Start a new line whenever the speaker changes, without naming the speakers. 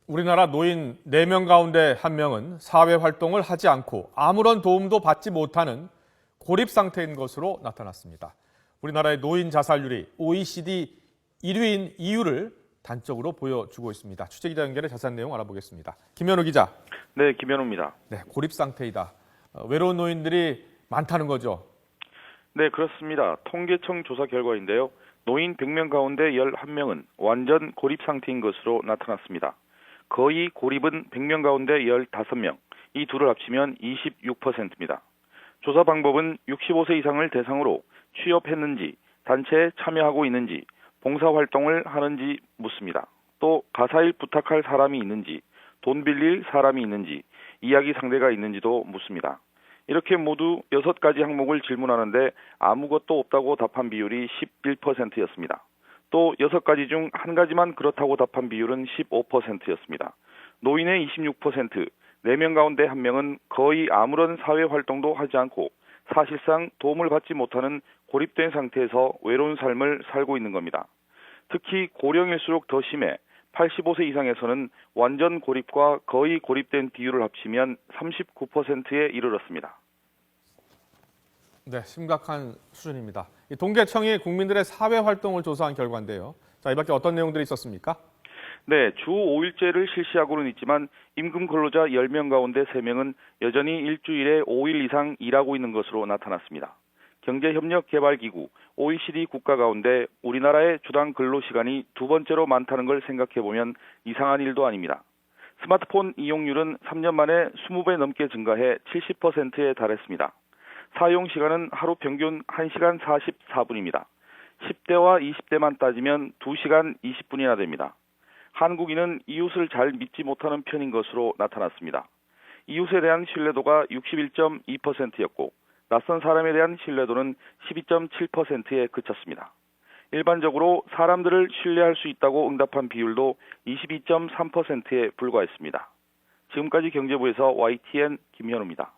우리나라 노인 4명 가운데 1명은 사회 활동을 하지 않고 아무런 도움도 받지 못하는 고립 상태인 것으로 나타났습니다. 우리나라의 노인 자살률이 OECD 1위인 이유를 단적으로 보여주고 있습니다. 취재기자 연결해 자세한 내용 알아보겠습니다. 김현우 기자.
네, 김현우입니다.
네, 고립 상태이다. 외로운 노인들이 많다는 거죠?
네, 그렇습니다. 통계청 조사 결과인데요. 노인 100명 가운데 11명은 완전 고립 상태인 것으로 나타났습니다. 거의 고립은 100명 가운데 15명, 이 둘을 합치면 26%입니다. 조사 방법은 65세 이상을 대상으로 취업했는지, 단체에 참여하고 있는지, 봉사활동을 하는지 묻습니다. 또 가사일 부탁할 사람이 있는지, 돈 빌릴 사람이 있는지, 이야기 상대가 있는지도 묻습니다. 이렇게 모두 6가지 항목을 질문하는데 아무것도 없다고 답한 비율이 11%였습니다. 또 6가지 중 한 가지만 그렇다고 답한 비율은 15%였습니다. 노인의 26%, 4명 가운데 1명은 거의 아무런 사회활동도 하지 않고 사실상 도움을 받지 못하는 고립된 상태에서 외로운 삶을 살고 있는 겁니다. 특히 고령일수록 더 심해 85세 이상에서는 완전 고립과 거의 고립된 비율을 합치면 39%에 이르렀습니다.
네, 심각한 수준입니다. 통계청이 국민들의 사회 활동을 조사한 결과인데요. 자, 이 밖에 어떤 내용들이 있었습니까?
네, 주 5일제를 실시하고는 있지만 임금 근로자 10명 가운데 3명은 여전히 일주일에 5일 이상 일하고 있는 것으로 나타났습니다. 경제협력개발기구 OECD 국가 가운데 우리나라의 주당 근로시간이 두 번째로 많다는 걸 생각해보면 이상한 일도 아닙니다. 스마트폰 이용률은 3년 만에 20배 넘게 증가해 70%에 달했습니다. 사용시간은 하루 평균 1시간 44분입니다. 10대와 20대만 따지면 2시간 20분이나 됩니다. 한국인은 이웃을 잘 믿지 못하는 편인 것으로 나타났습니다. 이웃에 대한 신뢰도가 61.2%였고 낯선 사람에 대한 신뢰도는 12.7%에 그쳤습니다. 일반적으로 사람들을 신뢰할 수 있다고 응답한 비율도 22.3%에 불과했습니다. 지금까지 경제부에서 YTN 김현우입니다.